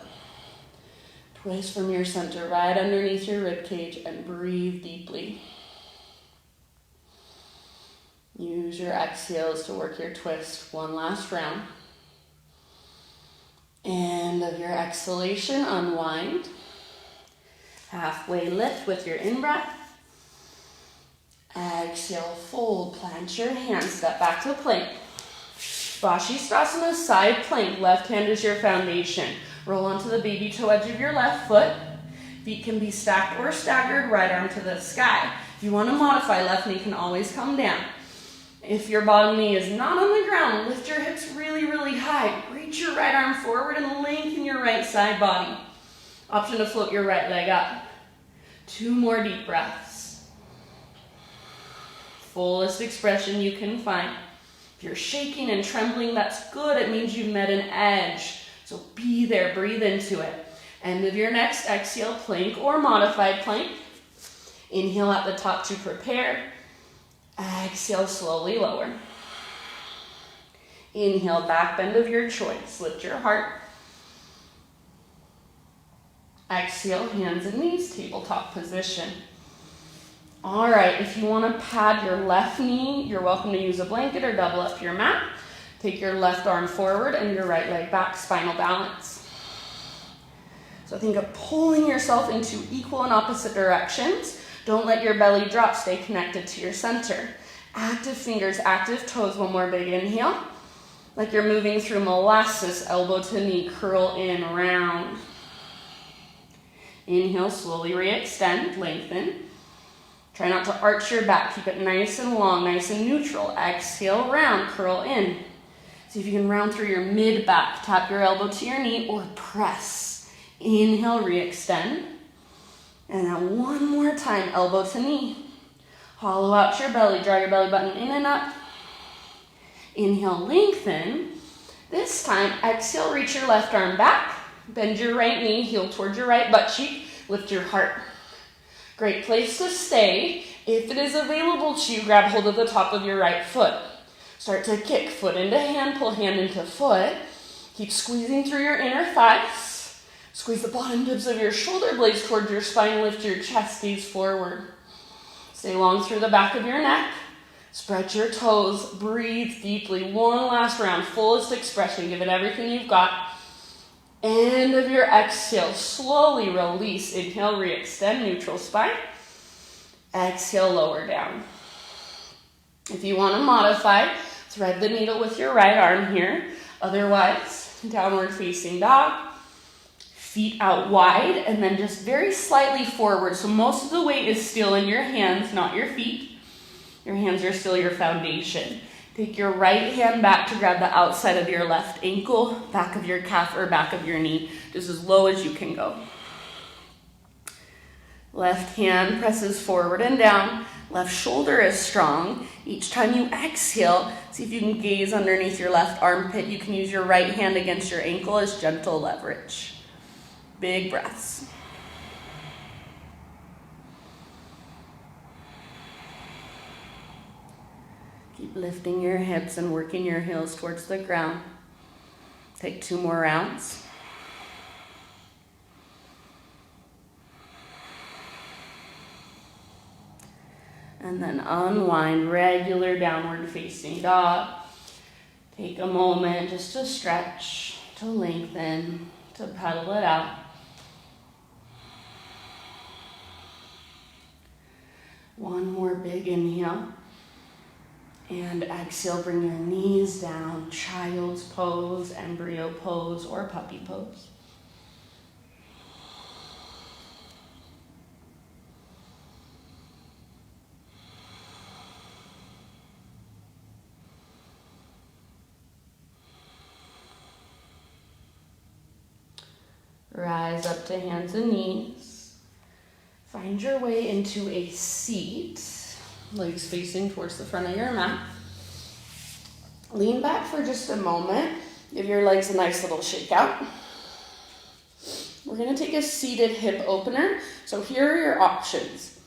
Twist from your center right underneath your rib cage and breathe deeply. Use your exhales to work your twist. 1 last round. End of your exhalation, unwind. Halfway lift with your in-breath. Exhale, fold, plant your hands, step back to plank. Vashisthasana, side plank, left hand is your foundation. Roll onto the baby toe edge of your left foot. Feet can be stacked or staggered, right arm to the sky. If you want to modify, left knee can always come down. If your bottom knee is not on the ground, lift your hips really, really high. Reach your right arm forward and lengthen your right side body. Option to float your right leg up. 2 more deep breaths. Fullest expression you can find. If you're shaking and trembling, that's good. It means you've met an edge. So be there, breathe into it. End of your next exhale, plank or modified plank. Inhale at the top to prepare. Exhale, slowly lower. Inhale, back bend of your choice. Lift your heart. Exhale, hands and knees, tabletop position. All right, if you want to pad your left knee, you're welcome to use a blanket or double up your mat. Take your left arm forward and your right leg back, spinal balance. So think of pulling yourself into equal and opposite directions. Don't let your belly drop, stay connected to your center. Active fingers, active toes, one more big inhale. Like you're moving through molasses, elbow to knee, curl in, round. Inhale, slowly re-extend, lengthen. Try not to arch your back, keep it nice and long, nice and neutral. Exhale, round, curl in. See if you can round through your mid-back. Tap your elbow to your knee or press. Inhale, re-extend. And then one more time, elbow to knee. Hollow out your belly, draw your belly button in and up. Inhale, lengthen. This time, exhale, reach your left arm back. Bend your right knee, heel towards your right butt cheek. Lift your heart. Great place to stay. If it is available to you, grab hold of the top of your right foot. Start to kick, foot into hand, pull hand into foot. Keep squeezing through your inner thighs. Squeeze the bottom tips of your shoulder blades towards your spine. Lift your chest, gaze forward. Stay long through the back of your neck. Spread your toes. Breathe deeply. One last round. Fullest expression. Give it everything you've got. End of your exhale. Slowly release. Inhale, re-extend, neutral spine. Exhale, lower down. If you want to modify, thread the needle with your right arm here. Otherwise, downward facing dog. Feet out wide and then just very slightly forward. So most of the weight is still in your hands, not your feet. Your hands are still your foundation. Take your right hand back to grab the outside of your left ankle, back of your calf or back of your knee, just as low as you can go. Left hand presses forward and down. Left shoulder is strong. Each time you exhale, see if you can gaze underneath your left armpit. You can use your right hand against your ankle as gentle leverage. Big breaths. Keep lifting your hips and working your heels towards the ground. Take 2 more rounds. And then unwind, regular downward facing dog. Take a moment just to stretch, to lengthen, to pedal it out. One more big inhale. And exhale, bring your knees down, child's pose, embryo pose, or puppy pose. Rise up to hands and knees. Find your way into a seat. Legs facing towards the front of your mat. Lean back for just a moment. Give your legs a nice little shake out. We're going to take a seated hip opener. So here are your options.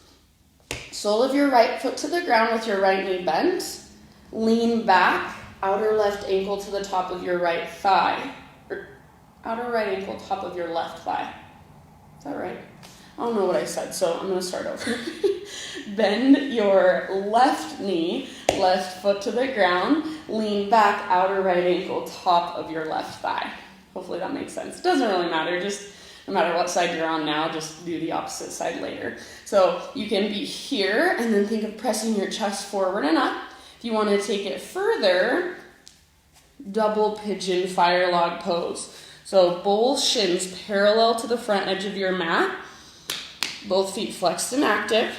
Sole of your right foot to the ground with your right knee bent. Lean back, outer left ankle to the top of your right thigh. Or outer right ankle, top of your left thigh. Is that right? I don't know what I said, so I'm going to start over. Bend your left knee, left foot to the ground. Lean back, outer right ankle, top of your left thigh. Hopefully that makes sense. It doesn't really matter. Just no matter what side you're on now, just do the opposite side later. So you can be here and then think of pressing your chest forward and up. If you want to take it further, double pigeon fire log pose. So both shins parallel to the front edge of your mat. Both feet flexed and active.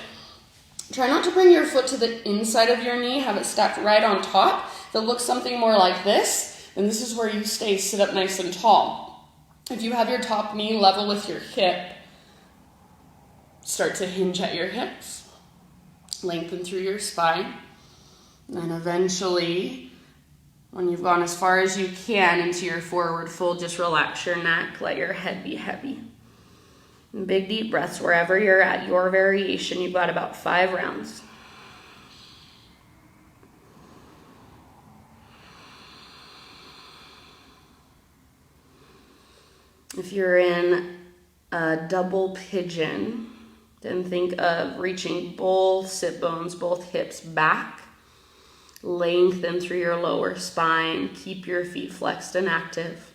Try not to bring your foot to the inside of your knee. Have it stacked right on top. If it looks something more like this, then this is where you stay. Sit up nice and tall. If you have your top knee level with your hip, start to hinge at your hips. Lengthen through your spine. And then eventually, when you've gone as far as you can into your forward fold, just relax your neck. Let your head be heavy. And big deep breaths wherever you're at, your variation. You've got about 5 rounds. If you're in a double pigeon, then think of reaching both sit bones, both hips back. Lengthen through your lower spine. Keep your feet flexed and active.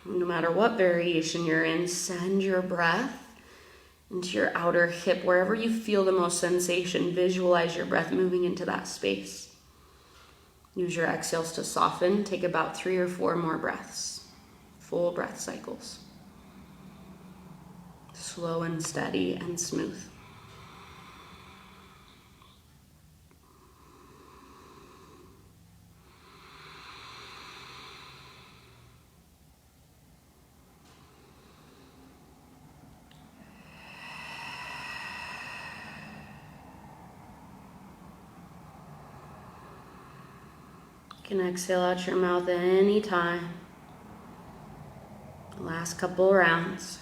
No matter what variation you're in, send your breath into your outer hip. Wherever you feel the most sensation, visualize your breath moving into that space. Use your exhales to soften. Take about 3 or 4 more breaths. Full breath cycles. Slow and steady and smooth. You can exhale out your mouth at any time. Last couple rounds.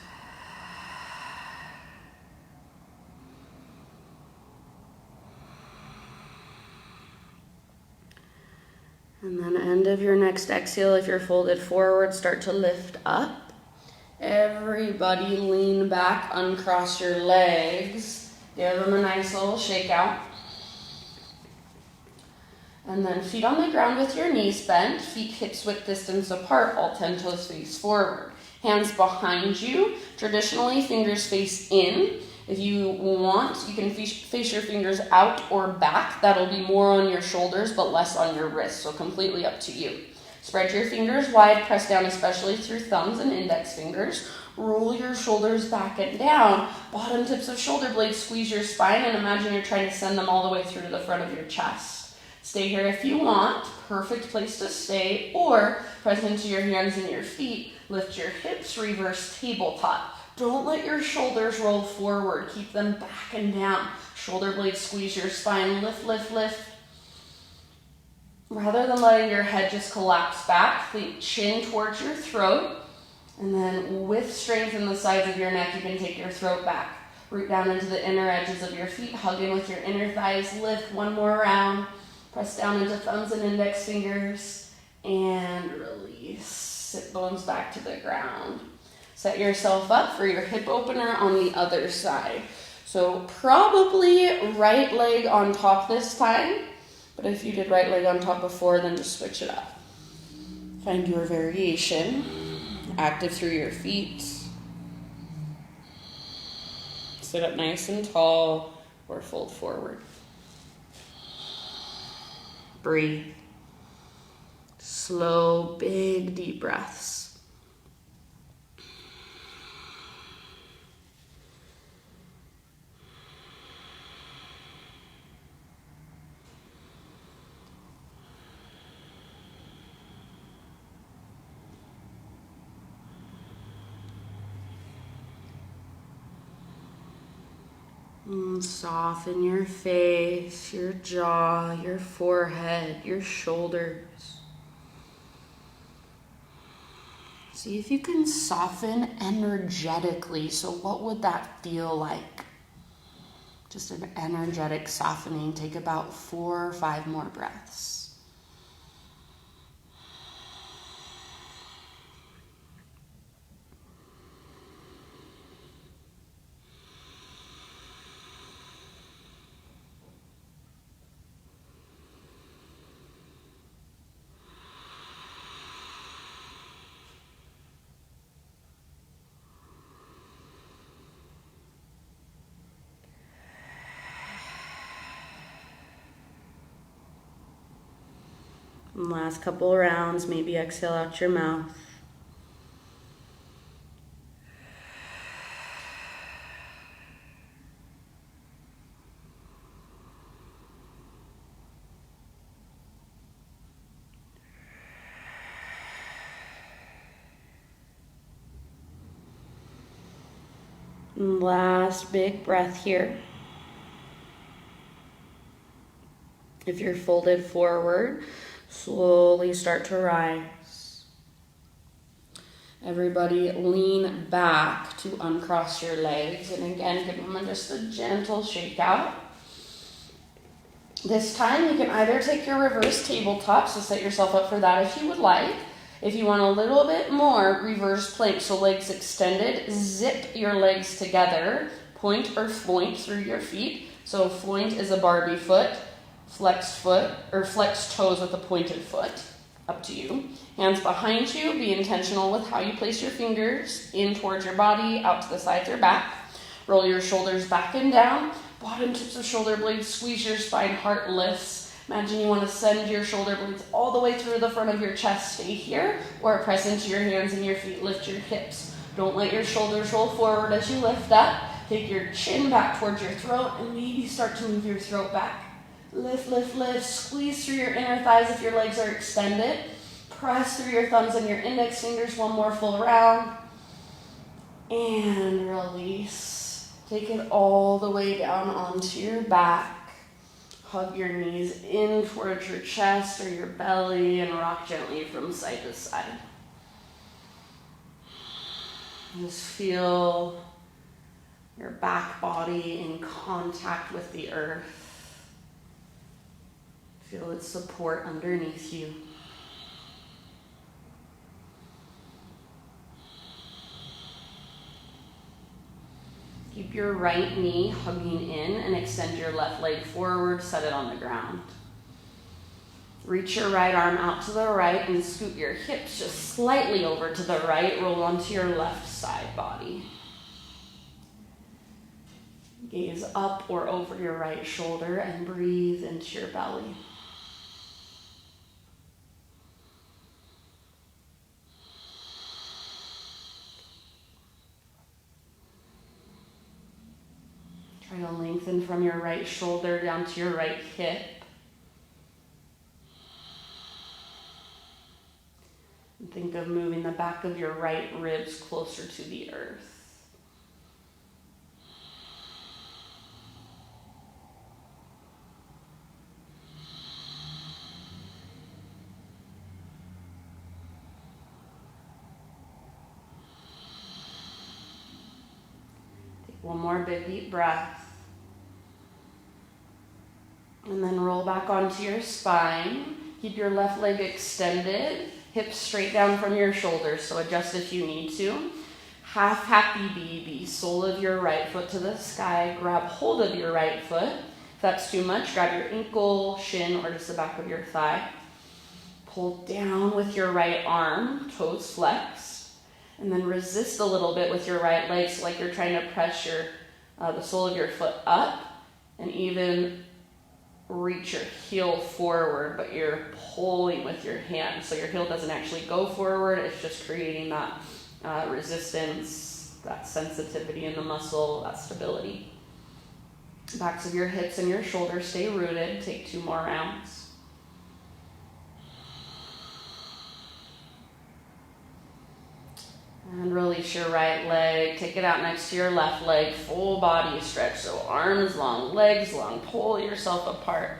And then end of your next exhale, if you're folded forward, start to lift up. Everybody lean back, uncross your legs. Give them a nice little shake out. And then feet on the ground with your knees bent, feet hips width distance apart, all 10 toes face forward. Hands behind you, traditionally fingers face in. If you want, you can face your fingers out or back. That'll be more on your shoulders, but less on your wrists, so completely up to you. Spread your fingers wide, press down especially through thumbs and index fingers. Roll your shoulders back and down. Bottom tips of shoulder blades, squeeze your spine, and imagine you're trying to send them all the way through to the front of your chest. Stay here if you want, perfect place to stay, or press into your hands and your feet. Lift your hips, reverse tabletop. Don't let your shoulders roll forward. Keep them back and down. Shoulder blades squeeze your spine. Lift, lift, lift. Rather than letting your head just collapse back, think chin towards your throat. And then with strength in the sides of your neck, you can take your throat back. Root down into the inner edges of your feet. Hug in with your inner thighs. Lift one more round. Press down into thumbs and index fingers. And release. Sit bones back to the ground. Set yourself up for your hip opener on the other side. So probably right leg on top this time. But if you did right leg on top before, then just switch it up. Find your variation. Active through your feet. Sit up nice and tall or fold forward. Breathe. Slow, big, deep breaths. Soften your face, your jaw, your forehead, your shoulders. See if you can soften energetically. So what would that feel like? Just an energetic softening. Take about 4 or 5 more breaths. And last couple rounds, maybe exhale out your mouth. Last big breath here. If you're folded forward, slowly start to rise. Everybody lean back to uncross your legs. And again, give them just a gentle shake out. This time you can either take your reverse tabletop, so set yourself up for that if you would like. If you want a little bit more, reverse plank, so legs extended, zip your legs together, point or floint through your feet. So floint is a Barbie foot, flexed foot, or flexed toes with a pointed foot, up to you. Hands behind you, be intentional with how you place your fingers in towards your body, out to the sides or back. Roll your shoulders back and down. Bottom tips of shoulder blades, squeeze your spine, heart lifts. Imagine you want to send your shoulder blades all the way through the front of your chest. Stay here, or press into your hands and your feet. Lift your hips. Don't let your shoulders roll forward as you lift up. Take your chin back towards your throat and maybe start to move your throat back. Lift, lift, lift. Squeeze through your inner thighs if your legs are extended. Press through your thumbs and your index fingers. One more full round. And release. Take it all the way down onto your back. Hug your knees in towards your chest or your belly and rock gently from side to side. Just feel your back body in contact with the earth. Feel its support underneath you. Keep your right knee hugging in and extend your left leg forward, set it on the ground. Reach your right arm out to the right and scoot your hips just slightly over to the right. Roll onto your left side body. Gaze up or over your right shoulder and breathe into your belly. Try to lengthen from your right shoulder down to your right hip. And think of moving the back of your right ribs closer to the earth. One more big deep breath. And then roll back onto your spine. Keep your left leg extended, hips straight down from your shoulders, so adjust if you need to. Half happy baby, sole of your right foot to the sky. Grab hold of your right foot. If that's too much, grab your ankle, shin, or just the back of your thigh. Pull down with your right arm, toes flexed. And then resist a little bit with your right leg, so like you're trying to press the sole of your foot up, and even reach your heel forward, but you're pulling with your hand. So your heel doesn't actually go forward, it's just creating that resistance, that sensitivity in the muscle, that stability. Backs of your hips and your shoulders stay rooted. Take 2 more rounds. And release your right leg. Take it out next to your left leg. Full body stretch. So arms long, legs long. Pull yourself apart.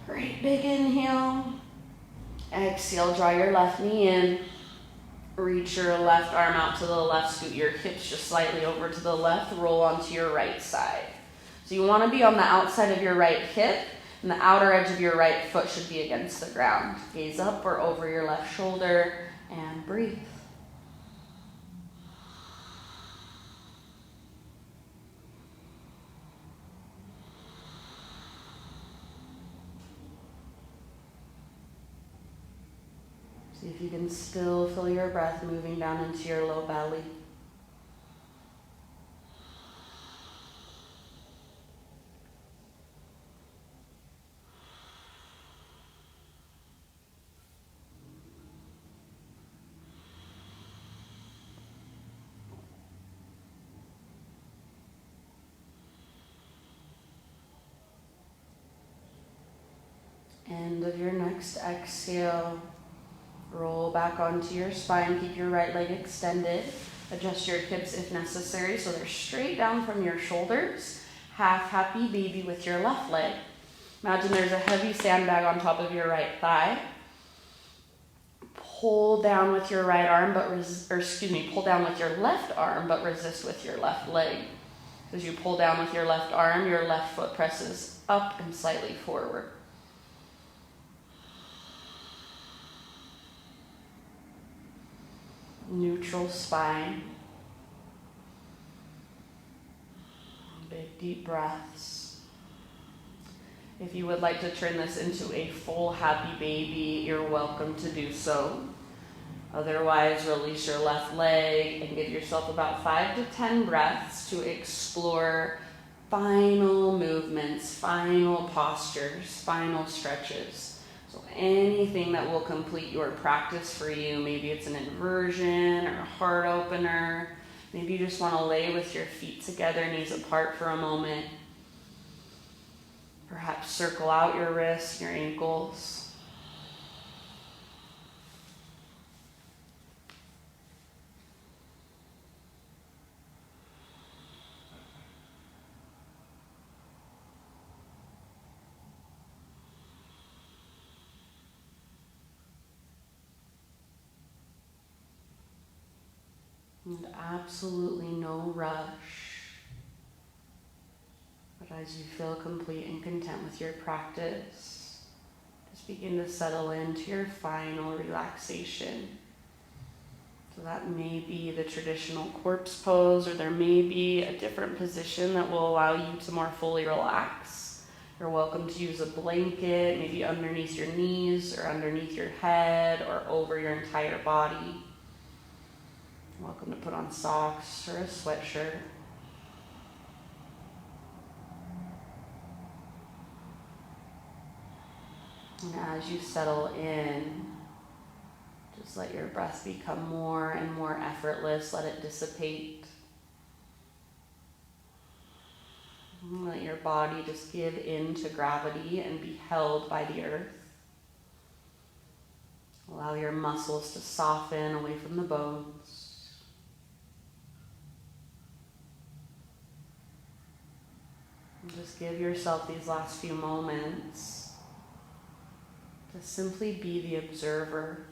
Great big inhale. Exhale, draw your left knee in. Reach your left arm out to the left. Scoot your hips just slightly over to the left. Roll onto your right side. So you want to be on the outside of your right hip, and the outer edge of your right foot should be against the ground. Gaze up or over your left shoulder and breathe. See if you can still feel your breath moving down into your low belly. End of your next exhale. Roll back onto your spine. Keep your right leg extended. Adjust your hips if necessary so they're straight down from your shoulders. Half happy baby with your left leg. Imagine there's a heavy sandbag on top of your right thigh. Pull down with your right arm, pull down with your left arm, but resist with your left leg. As you pull down with your left arm, your left foot presses up and slightly forward. Neutral spine. Big deep breaths. If you would like to turn this into a full happy baby, you're welcome to do so. Otherwise, release your left leg and give yourself about 5 to 10 breaths to explore final movements, final postures, final stretches. So anything that will complete your practice for you, maybe it's an inversion or a heart opener. Maybe you just want to lay with your feet together, knees apart for a moment. Perhaps circle out your wrists, your ankles. And absolutely no rush. But as you feel complete and content with your practice, just begin to settle into your final relaxation. So that may be the traditional corpse pose, or there may be a different position that will allow you to more fully relax. You're welcome to use a blanket, maybe underneath your knees, or underneath your head, or over your entire body. You're welcome to put on socks or a sweatshirt. And as you settle in, just let your breath become more and more effortless. Let it dissipate. Let your body just give in to gravity and be held by the earth. Allow your muscles to soften away from the bones. And just give yourself these last few moments to simply be the observer.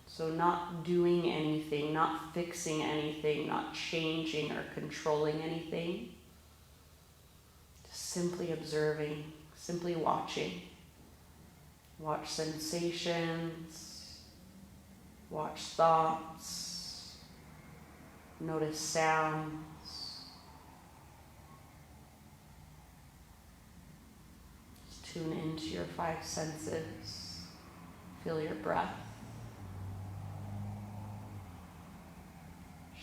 So not doing anything, not fixing anything, not changing or controlling anything. Just simply observing, simply watching. Watch sensations, watch thoughts, notice sounds. Just tune into your 5 senses. Feel your breath.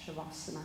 Shavasana.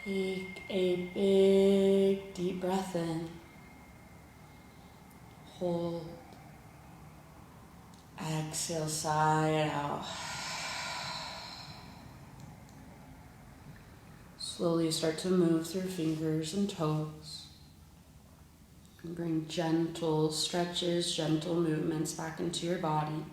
Take a big deep breath in. Hold. Exhale, sigh it out. Slowly start to move through fingers and toes. And bring gentle stretches, gentle movements back into your body.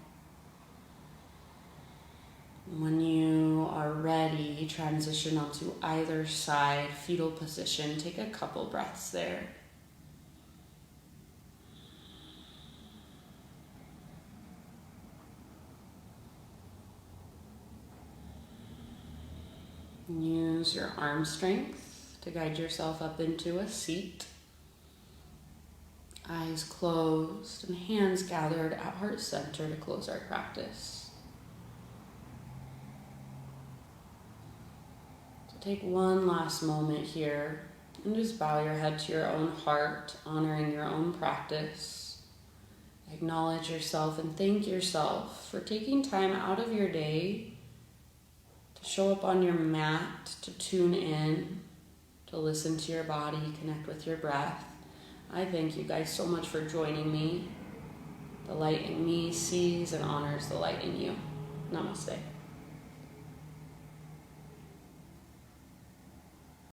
When you are ready, transition onto either side, fetal position. Take a couple breaths there. Use your arm strength to guide yourself up into a seat. Eyes closed and hands gathered at heart center to close our practice. So take one last moment here and just bow your head to your own heart, honoring your own practice. Acknowledge yourself and thank yourself for taking time out of your day to show up on your mat, to tune in, to listen to your body, connect with your breath. I thank you guys so much for joining me. The light in me sees and honors the light in you. Namaste.